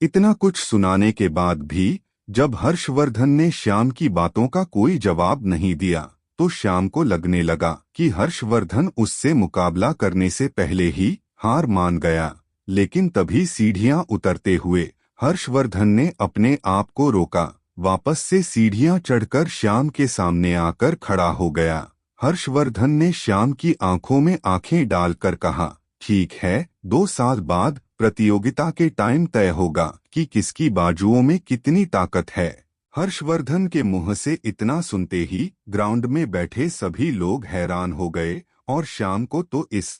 इतना कुछ सुनाने के बाद भी जब हर्षवर्धन ने श्याम की बातों का कोई जवाब नहीं दिया तो श्याम को लगने लगा कि हर्षवर्धन उससे मुकाबला करने से पहले ही हार मान गया। लेकिन तभी सीढ़ियां उतरते हुए हर्षवर्धन ने अपने आप को रोका, वापस से सीढ़ियां चढ़कर श्याम के सामने आकर खड़ा हो गया। हर्षवर्धन ने श्याम की आंखों में आंखें डालकर कहा, ठीक है, 2 साल बाद प्रतियोगिता के टाइम तय होगा कि किसकी बाजुओं में कितनी ताकत है। हर्षवर्धन के मुंह से इतना सुनते ही ग्राउंड में बैठे सभी लोग हैरान हो गए और श्याम को तो इस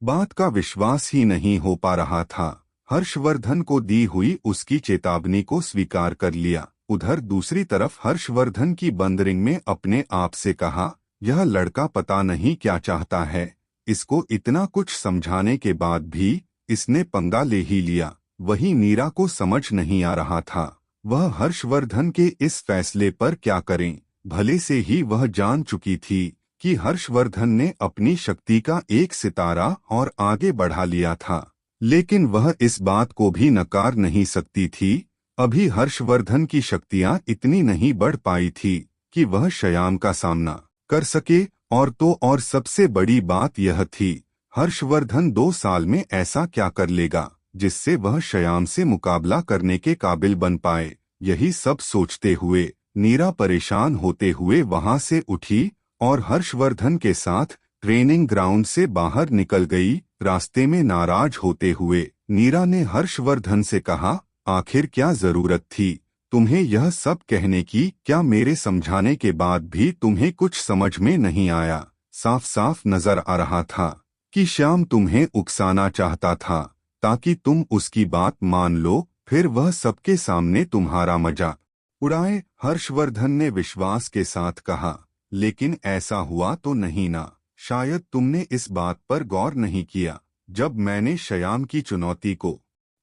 बात का विश्वास ही नहीं हो पा रहा था। हर्षवर्धन को दी हुई उसकी चेतावनी को स्वीकार कर लिया। उधर दूसरी तरफ हर्षवर्धन की बंदरिंग में अपने आप से कहा, यह लड़का पता नहीं क्या चाहता है, इसको इतना कुछ समझाने के बाद भी इसने पंगा ले ही लिया। वहीं नीरा को समझ नहीं आ रहा था वह हर्षवर्धन के इस फैसले पर क्या करें। भले से ही वह जान चुकी थी कि हर्षवर्धन ने अपनी शक्ति का एक सितारा और आगे बढ़ा लिया था, लेकिन वह इस बात को भी नकार नहीं सकती थी। अभी हर्षवर्धन की शक्तियां इतनी नहीं बढ़ पाई थी कि वह श्याम का सामना कर सके, और तो और सबसे बड़ी बात यह थी, हर्षवर्धन 2 साल में ऐसा क्या कर लेगा जिससे वह श्याम से मुकाबला करने के काबिल बन पाए। यही सब सोचते हुए नीरा परेशान होते हुए वहां से उठी और हर्षवर्धन के साथ ट्रेनिंग ग्राउंड से बाहर निकल गई। रास्ते में नाराज होते हुए नीरा ने हर्षवर्धन से कहा, आखिर क्या जरूरत थी तुम्हें यह सब कहने की? क्या मेरे समझाने के बाद भी तुम्हें कुछ समझ में नहीं आया? साफ साफ नजर आ रहा था कि श्याम तुम्हें उकसाना चाहता था ताकि तुम उसकी बात मान लो, फिर वह सबके सामने तुम्हारा मजाक उड़ाए। हर्षवर्धन ने विश्वास के साथ कहा, लेकिन ऐसा हुआ तो नहीं ना? शायद तुमने इस बात पर गौर नहीं किया, जब मैंने श्याम की चुनौती को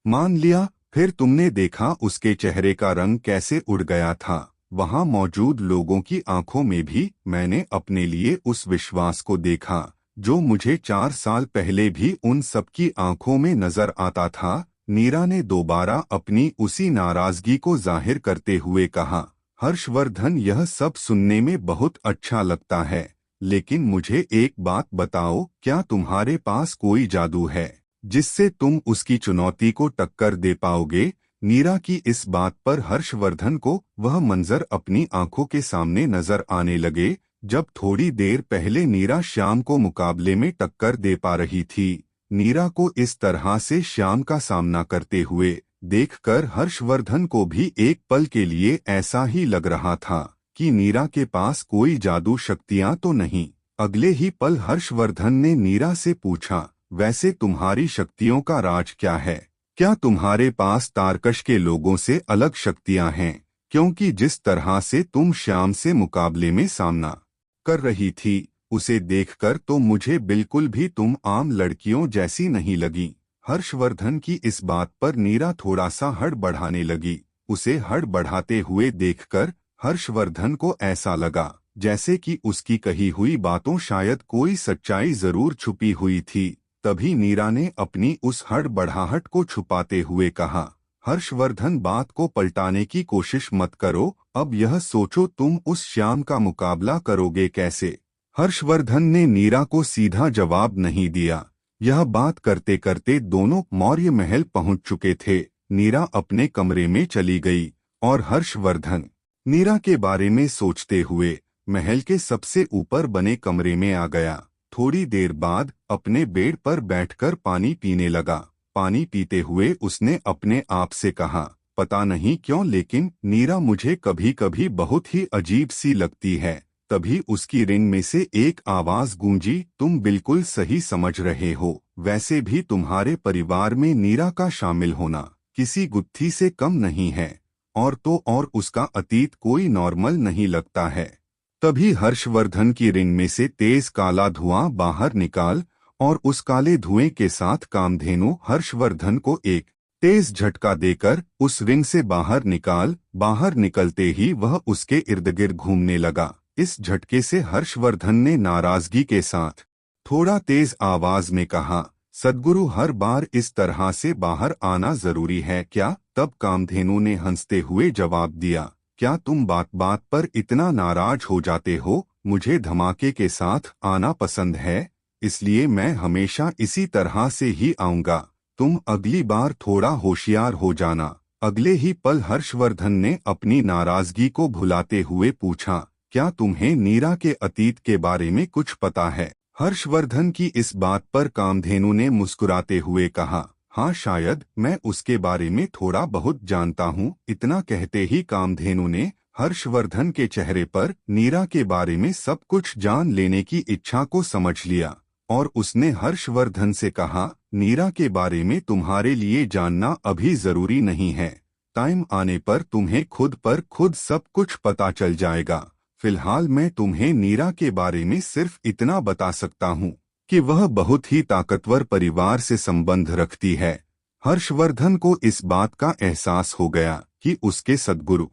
मान लिया फिर तुमने देखा उसके चेहरे का रंग कैसे उड़ गया था। वहां मौजूद लोगों की आंखों में भी मैंने अपने लिए उस विश्वास को देखा जो मुझे 4 साल पहले भी उन सबकी आंखों में नजर आता था। नीरा ने दोबारा अपनी उसी नाराजगी को जाहिर करते हुए कहा, हर्षवर्धन यह सब सुनने में बहुत अच्छा लगता है, लेकिन मुझे एक बात बताओ, क्या तुम्हारे पास कोई जादू है जिससे तुम उसकी चुनौती को टक्कर दे पाओगे? नीरा की इस बात पर हर्षवर्धन को वह मंजर अपनी आंखों के सामने नजर आने लगे जब थोड़ी देर पहले नीरा श्याम को मुकाबले में टक्कर दे पा रही थी। नीरा को इस तरह से श्याम का सामना करते हुए देखकर हर्षवर्धन को भी एक पल के लिए ऐसा ही लग रहा था कि नीरा के पास कोई जादू शक्तियां तो नहीं। अगले ही पल हर्षवर्धन ने नीरा से पूछा, वैसे तुम्हारी शक्तियों का राज क्या है? क्या तुम्हारे पास तारकश के लोगों से अलग शक्तियां हैं? क्योंकि जिस तरह से तुम श्याम से मुकाबले में सामना कर रही थी, उसे देखकर तो मुझे बिल्कुल भी तुम आम लड़कियों जैसी नहीं लगी। हर्षवर्धन की इस बात पर नीरा थोड़ा सा हड़बड़ाने लगी। उसे हड़बड़ाते हुए देखकर हर्षवर्धन को ऐसा लगा जैसे कि उसकी कही हुई बातों शायद कोई सच्चाई जरूर छुपी हुई थी। तभी नीरा ने अपनी उस हड़बड़ाहट को छुपाते हुए कहा, हर्षवर्धन बात को पलटाने की कोशिश मत करो, अब यह सोचो तुम उस श्याम का मुकाबला करोगे कैसे? हर्षवर्धन ने नीरा को सीधा जवाब नहीं दिया। यह बात करते करते दोनों मौर्य महल पहुंच चुके थे। नीरा अपने कमरे में चली गई और हर्षवर्धन नीरा के बारे में सोचते हुए महल के सबसे ऊपर बने कमरे में आ गया। थोड़ी देर बाद अपने बेड पर बैठकर पानी पीने लगा। पानी पीते हुए उसने अपने आप से कहा, पता नहीं क्यों लेकिन नीरा मुझे कभी कभी बहुत ही अजीब सी लगती है। तभी उसकी रिंग में से एक आवाज गूंजी, तुम बिल्कुल सही समझ रहे हो, वैसे भी तुम्हारे परिवार में नीरा का शामिल होना किसी गुत्थी से कम नहीं है, और तो और उसका अतीत कोई नॉर्मल नहीं लगता है। तभी हर्षवर्धन की रिंग में से तेज काला धुआं बाहर निकाल और उस काले धुएं के साथ कामधेनु हर्षवर्धन को एक तेज झटका देकर उस रिंग से बाहर निकलते ही वह उसके इर्द गिर्द घूमने लगा। इस झटके से हर्षवर्धन ने नाराजगी के साथ थोड़ा तेज आवाज में कहा, सद्गुरु हर बार इस तरह से बाहर आना जरूरी है क्या? तब कामधेनु ने हंसते हुए जवाब दिया, क्या तुम बात बात पर इतना नाराज हो जाते हो? मुझे धमाके के साथ आना पसंद है, इसलिए मैं हमेशा इसी तरह से ही आऊंगा। तुम अगली बार थोड़ा होशियार हो जाना। अगले ही पल हर्षवर्धन ने अपनी नाराजगी को भुलाते हुए पूछा, क्या तुम्हें नीरा के अतीत के बारे में कुछ पता है? हर्षवर्धन की इस बात पर कामधेनु ने मुस्कुराते हुए कहा, हाँ शायद मैं उसके बारे में थोड़ा बहुत जानता हूँ। इतना कहते ही कामधेनु ने हर्षवर्धन के चेहरे पर नीरा के बारे में सब कुछ जान लेने की इच्छा को समझ लिया और उसने हर्षवर्धन से कहा, नीरा के बारे में तुम्हारे लिए जानना अभी जरूरी नहीं है। टाइम आने पर तुम्हें खुद पर खुद सब कुछ पता चल जाएगा। फिलहाल मैं तुम्हें नीरा के बारे में सिर्फ इतना बता सकता हूँ कि वह बहुत ही ताकतवर परिवार से संबंध रखती है। हर्षवर्धन को इस बात का एहसास हो गया कि उसके सद्गुरु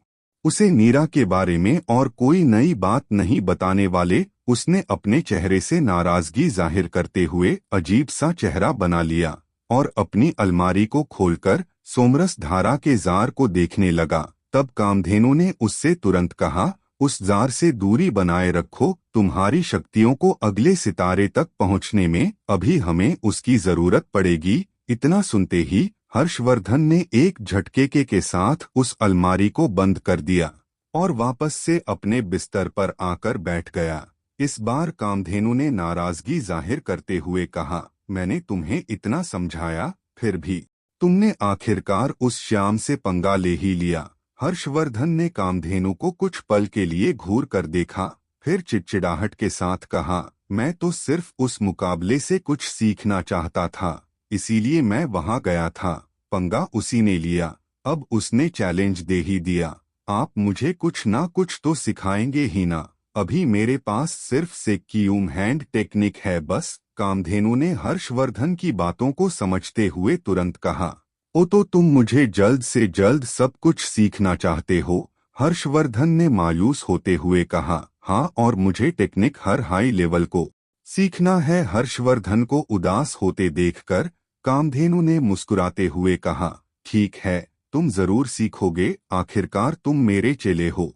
उसे नीरा के बारे में और कोई नई बात नहीं बताने वाले। उसने अपने चेहरे से नाराजगी जाहिर करते हुए अजीब सा चेहरा बना लिया और अपनी अलमारी को खोलकर सोमरस धारा के जार को देखने लगा। तब कामधेनु ने उससे तुरंत कहा, उस जार से दूरी बनाए रखो। तुम्हारी शक्तियों को अगले सितारे तक पहुंचने में अभी हमें उसकी जरूरत पड़ेगी। इतना सुनते ही हर्षवर्धन ने एक झटके के साथ उस अलमारी को बंद कर दिया और वापस से अपने बिस्तर पर आकर बैठ गया। इस बार कामधेनु ने नाराजगी जाहिर करते हुए कहा, मैंने तुम्हें इतना समझाया, फिर भी तुमने आखिरकार उस श्याम से पंगा ले ही लिया। हर्षवर्धन ने कामधेनु को कुछ पल के लिए घूर कर देखा, फिर चिड़चिड़ाहट के साथ कहा, मैं तो सिर्फ उस मुकाबले से कुछ सीखना चाहता था, इसीलिए मैं वहां गया था। पंगा उसी ने लिया, अब उसने चैलेंज दे ही दिया। आप मुझे कुछ ना कुछ तो सिखाएंगे ही ना। अभी मेरे पास सिर्फ सेक्यूम हैंड टेक्निक है बस। कामधेनु ने हर्षवर्धन की बातों को समझते हुए तुरंत कहा, ओ तो तुम मुझे जल्द से जल्द सब कुछ सीखना चाहते हो? हर्षवर्धन ने मायूस होते हुए कहा, हाँ, और मुझे टेक्निक हर हाई लेवल को सीखना है। हर्षवर्धन को उदास होते देखकर कामधेनु ने मुस्कुराते हुए कहा, ठीक है, तुम जरूर सीखोगे, आखिरकार तुम मेरे चेले हो।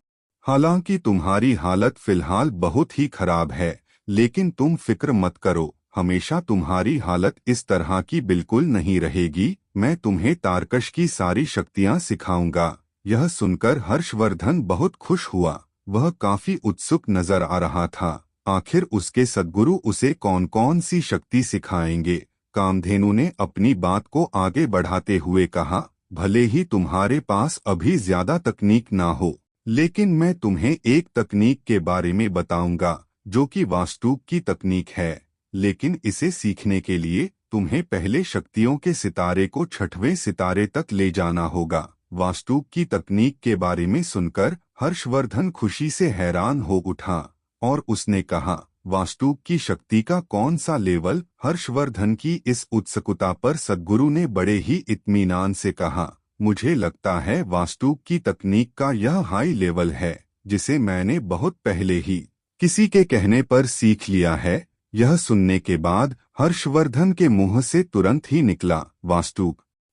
हालांकि तुम्हारी हालत फिलहाल बहुत ही खराब है, लेकिन तुम फिक्र मत करो, हमेशा तुम्हारी हालत इस तरह की बिल्कुल नहीं रहेगी। मैं तुम्हें तारकश की सारी शक्तियां सिखाऊंगा। यह सुनकर हर्षवर्धन बहुत खुश हुआ। वह काफी उत्सुक नजर आ रहा था, आखिर उसके सद्गुरु उसे कौन कौन सी शक्ति सिखाएंगे। कामधेनु ने अपनी बात को आगे बढ़ाते हुए कहा, भले ही तुम्हारे पास अभी ज्यादा तकनीक ना हो, लेकिन मैं तुम्हें एक तकनीक के बारे में बताऊंगा जो कि वास्तु की तकनीक है। लेकिन इसे सीखने के लिए तुम्हें पहले शक्तियों के सितारे को छठवें सितारे तक ले जाना होगा। वास्तु की तकनीक के बारे में सुनकर हर्षवर्धन खुशी से हैरान हो उठा और उसने कहा, वास्तु की शक्ति का कौन सा लेवल? हर्षवर्धन की इस उत्सुकता पर सद्गुरु ने बड़े ही इत्मीनान से कहा, मुझे लगता है वास्तु की तकनीक का यह हाई लेवल है, जिसे मैंने बहुत पहले ही किसी के कहने पर सीख लिया है। यह सुनने के बाद हर्षवर्धन के मुंह से तुरंत ही निकला, वास्तु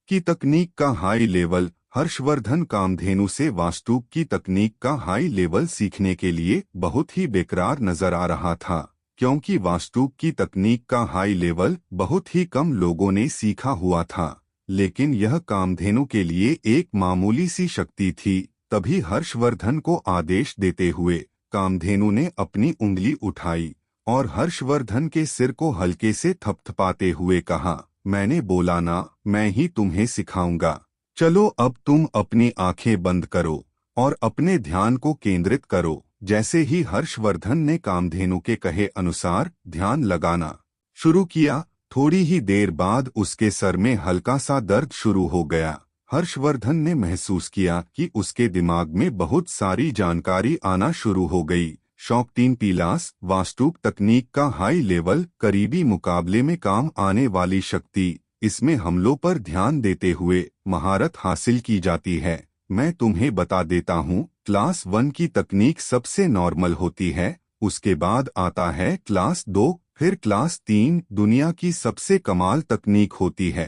की तकनीक का हाई लेवल। हर्षवर्धन कामधेनु से वास्तु की तकनीक का हाई लेवल सीखने के लिए बहुत ही बेकरार नजर आ रहा था, क्योंकि वास्तु की तकनीक का हाई लेवल बहुत ही कम लोगों ने सीखा हुआ था। लेकिन यह कामधेनु के लिए एक मामूली सी शक्ति थी। तभी हर्षवर्धन को आदेश देते हुए कामधेनु ने अपनी उंगली उठाई और हर्षवर्धन के सिर को हल्के से थपथपाते हुए कहा, मैंने बोला ना, मैं ही तुम्हें सिखाऊंगा। चलो अब तुम अपनी आंखें बंद करो और अपने ध्यान को केंद्रित करो। जैसे ही हर्षवर्धन ने कामधेनु के कहे अनुसार ध्यान लगाना शुरू किया, थोड़ी ही देर बाद उसके सर में हल्का सा दर्द शुरू हो गया। हर्षवर्धन ने महसूस किया कि उसके दिमाग में बहुत सारी जानकारी आना शुरू हो गई। शौक 3 पीलास वास्तु तकनीक का हाई लेवल, करीबी मुकाबले में काम आने वाली शक्ति। इसमें हमलों पर ध्यान देते हुए महारत हासिल की जाती है। मैं तुम्हें बता देता हूँ, क्लास 1 की तकनीक सबसे नॉर्मल होती है, उसके बाद आता है क्लास 2 फिर क्लास 3 दुनिया की सबसे कमाल तकनीक होती है।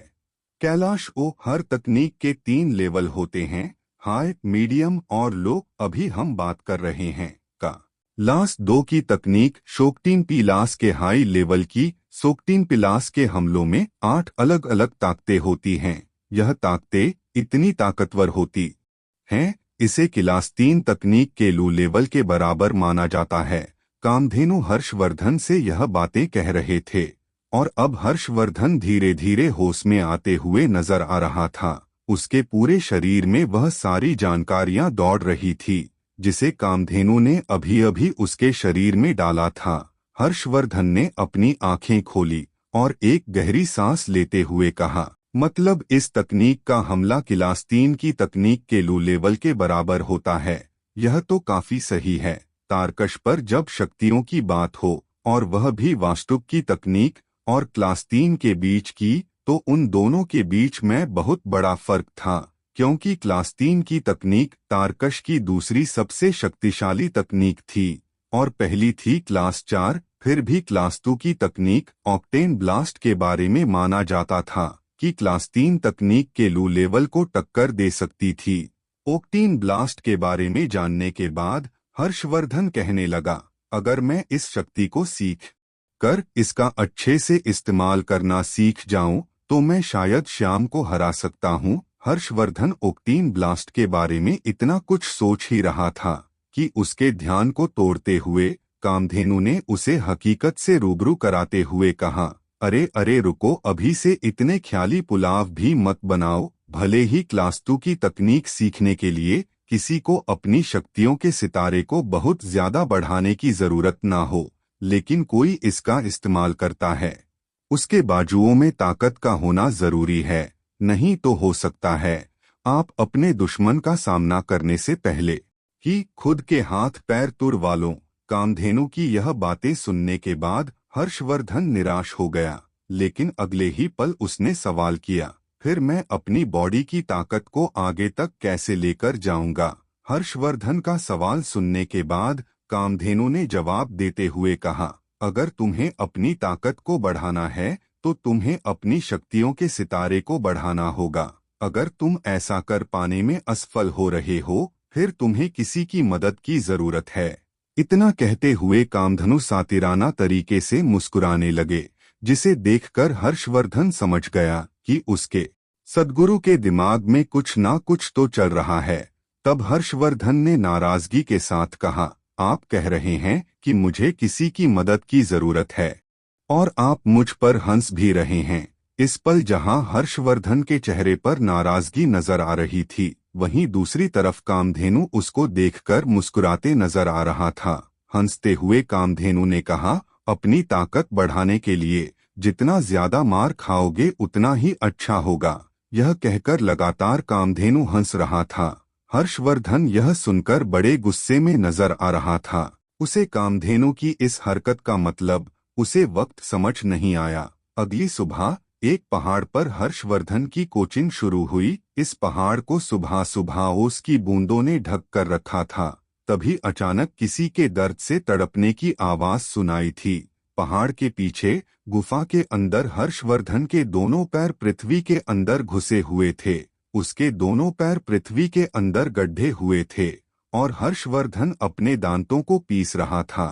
कैलाश ओ हर तकनीक के 3 लेवल होते हैं, हाई, मीडियम और लो। अभी हम बात कर रहे हैं का लास 2 की तकनीक। शोक्टिन पीलास के हाई लेवल की। शोक्टिन पिलास के हमलों में 8 अलग अलग ताकतें होती हैं। यह ताकतें इतनी ताकतवर होती हैं, इसे क्लास 3 तकनीक के लो लेवल के बराबर माना जाता है। कामधेनु हर्षवर्धन से यह बातें कह रहे थे और अब हर्षवर्धन धीरे धीरे होश में आते हुए नजर आ रहा था। उसके पूरे शरीर में वह सारी जानकारियां दौड़ रही थी जिसे कामधेनु ने अभी अभी उसके शरीर में डाला था। हर्षवर्धन ने अपनी आंखें खोली और एक गहरी सांस लेते हुए कहा, मतलब इस तकनीक का हमला क्लास 3 की तकनीक के लो लेवल के बराबर होता है। यह तो काफी सही है। तारकश पर जब शक्तियों की बात हो और वह भी वास्तु की तकनीक और क्लास 3 के बीच की, तो उन दोनों के बीच में बहुत बड़ा फर्क था, क्योंकि क्लास 3 की तकनीक तारकश की दूसरी सबसे शक्तिशाली तकनीक थी और पहली थी क्लास 4। फिर भी क्लास 2 की तकनीक ऑक्टेन ब्लास्ट के बारे में माना जाता था कि क्लास 3 तकनीक के लो लेवल को टक्कर दे सकती थी। ऑक्टेन ब्लास्ट के बारे में जानने के बाद हर्षवर्धन कहने लगा, अगर मैं इस शक्ति को सीख कर इसका अच्छे से इस्तेमाल करना सीख जाऊं तो मैं शायद श्याम को हरा सकता हूं। हर्षवर्धन ऑक्टेन ब्लास्ट के बारे में इतना कुछ सोच ही रहा था कि उसके ध्यान को तोड़ते हुए कामधेनु ने उसे हकीकत से रूबरू कराते हुए कहा, अरे अरे रुको, अभी से इतने ख्याली पुलाव भी मत बनाओ। भले ही क्लास 2 की तकनीक सीखने के लिए किसी को अपनी शक्तियों के सितारे को बहुत ज्यादा बढ़ाने की जरूरत ना हो, लेकिन कोई इसका इस्तेमाल करता है, उसके बाजुओं में ताकत का होना जरूरी है। नहीं तो हो सकता है आप अपने दुश्मन का सामना करने से पहले ही खुद के हाथ पैर तुड़वा लो। कामधेनु की यह बातें सुनने के बाद हर्षवर्धन निराश हो गया, लेकिन अगले ही पल उसने सवाल किया, फिर मैं अपनी बॉडी की ताकत को आगे तक कैसे लेकर जाऊंगा? हर्षवर्धन का सवाल सुनने के बाद कामधेनु ने जवाब देते हुए कहा, अगर तुम्हें अपनी ताकत को बढ़ाना है तो तुम्हें अपनी शक्तियों के सितारे को बढ़ाना होगा। अगर तुम ऐसा कर पाने में असफल हो रहे हो, फिर तुम्हें किसी की मदद की जरूरत है। इतना कहते हुए कामधेनु सातिराना तरीके से मुस्कुराने लगे, जिसे देखकर हर्षवर्धन समझ गया कि उसके सद्गुरु के दिमाग में कुछ ना कुछ तो चल रहा है। तब हर्षवर्धन ने नाराजगी के साथ कहा, आप कह रहे हैं कि मुझे किसी की मदद की जरूरत है और आप मुझ पर हंस भी रहे हैं। इस पल जहां हर्षवर्धन के चेहरे पर नाराजगी नजर आ रही थी, वहीं दूसरी तरफ कामधेनु उसको देखकर मुस्कुराते नजर आ रहा था। हंसते हुए कामधेनु ने कहा, अपनी ताकत बढ़ाने के लिए जितना ज्यादा मार खाओगे उतना ही अच्छा होगा। यह कहकर लगातार कामधेनु हंस रहा था। हर्षवर्धन यह सुनकर बड़े गुस्से में नजर आ रहा था। उसे कामधेनु की इस हरकत का मतलब उसे वक्त समझ नहीं आया। अगली सुबह एक पहाड़ पर हर्षवर्धन की कोचिंग शुरू हुई। इस पहाड़ को सुबह सुबह ओस की बूंदों ने ढक कर रखा था। तभी अचानक किसी के दर्द से तड़पने की आवाज सुनाई थी। पहाड़ के पीछे गुफा के अंदर हर्षवर्धन के दोनों पैर पृथ्वी के अंदर घुसे हुए थे। उसके दोनों पैर पृथ्वी के अंदर गड्ढे हुए थे और हर्षवर्धन अपने दांतों को पीस रहा था।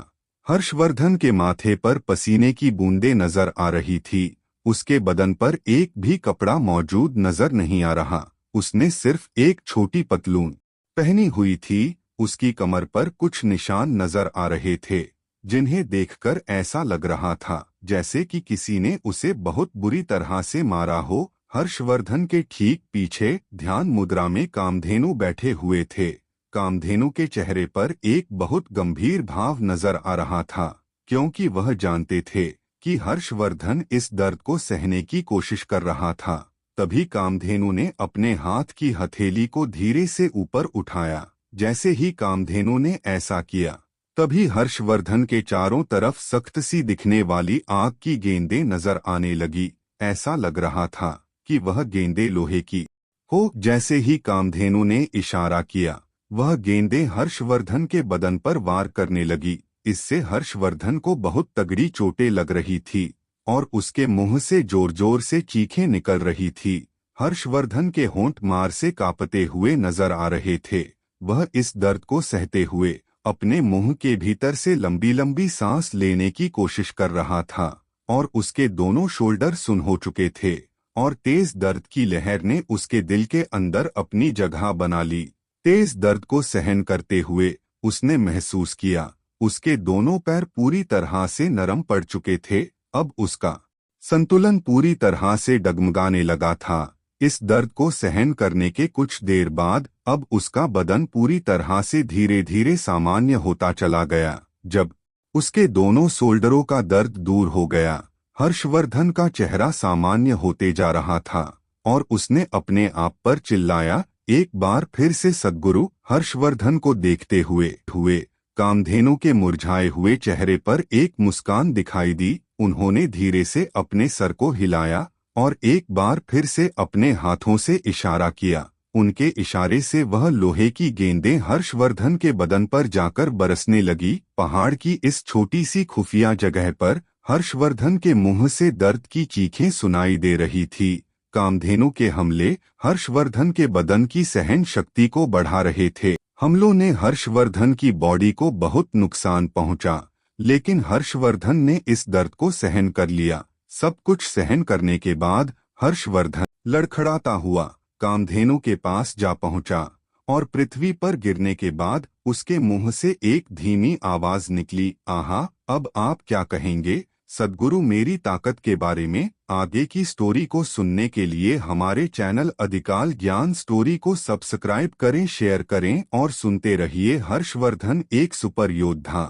हर्षवर्धन के माथे पर पसीने की बूंदें नजर आ रही थी। उसके बदन पर एक भी कपड़ा मौजूद नजर नहीं आ रहा। उसने सिर्फ एक छोटी पतलून पहनी हुई थी। उसकी कमर पर कुछ निशान नजर आ रहे थे, जिन्हें देखकर ऐसा लग रहा था जैसे कि किसी ने उसे बहुत बुरी तरह से मारा हो। हर्षवर्धन के ठीक पीछे ध्यान मुद्रा में कामधेनु बैठे हुए थे। कामधेनु के चेहरे पर एक बहुत गंभीर भाव नजर आ रहा था, क्योंकि वह जानते थे कि हर्षवर्धन इस दर्द को सहने की कोशिश कर रहा था। तभी कामधेनु ने अपने हाथ की हथेली को धीरे से ऊपर उठाया। जैसे ही कामधेनु ने ऐसा किया, तभी हर्षवर्धन के चारों तरफ सख्त सी दिखने वाली आग की गेंदें नजर आने लगी। ऐसा लग रहा था कि वह गेंदें लोहे की हो। जैसे ही कामधेनु ने इशारा किया, वह गेंदें हर्षवर्धन के बदन पर वार करने लगी। इससे हर्षवर्धन को बहुत तगड़ी चोटें लग रही थी और उसके मुंह से जोर जोर से चीखें निकल रही थी। हर्षवर्धन के होंठ मार से कांपते हुए नजर आ रहे थे। वह इस दर्द को सहते हुए अपने मुंह के भीतर से लंबी लंबी सांस लेने की कोशिश कर रहा था और उसके दोनों शोल्डर सुन्न हो चुके थे और तेज दर्द की लहर ने उसके दिल के अंदर अपनी जगह बना ली। तेज दर्द को सहन करते हुए उसने महसूस किया उसके दोनों पैर पूरी तरह से नरम पड़ चुके थे। अब उसका संतुलन पूरी तरह से डगमगाने लगा था। इस दर्द को सहन करने के कुछ देर बाद अब उसका बदन पूरी तरह से धीरे धीरे सामान्य होता चला गया। जब उसके दोनों शोल्डरों का दर्द दूर हो गया, हर्षवर्धन का चेहरा सामान्य होते जा रहा था और उसने अपने आप पर चिल्लाया, एक बार फिर से सद्गुरु। हर्षवर्धन को देखते हुए कामधेनु के मुरझाए हुए चेहरे पर एक मुस्कान दिखाई दी। उन्होंने धीरे से अपने सर को हिलाया और एक बार फिर से अपने हाथों से इशारा किया। उनके इशारे से वह लोहे की गेंदें हर्षवर्धन के बदन पर जाकर बरसने लगी। पहाड़ की इस छोटी सी खुफिया जगह पर हर्षवर्धन के मुंह से दर्द की चीखें सुनाई दे रही थी। कामधेनु के हमले हर्षवर्धन के बदन की सहन शक्ति को बढ़ा रहे थे। हमलों ने हर्षवर्धन की बॉडी को बहुत नुकसान पहुंचा, लेकिन हर्षवर्धन ने इस दर्द को सहन कर लिया। सब कुछ सहन करने के बाद हर्षवर्धन लड़खड़ाता हुआ कामधेनु के पास जा पहुंचा और पृथ्वी पर गिरने के बाद उसके मुंह से एक धीमी आवाज निकली, आहा, अब आप क्या कहेंगे सद्गुरु मेरी ताकत के बारे में। आगे की स्टोरी को सुनने के लिए हमारे चैनल अधिकाल ज्ञान स्टोरी को सब्सक्राइब करें, शेयर करें और सुनते रहिए। हर्षवर्धन एक सुपर योद्धा।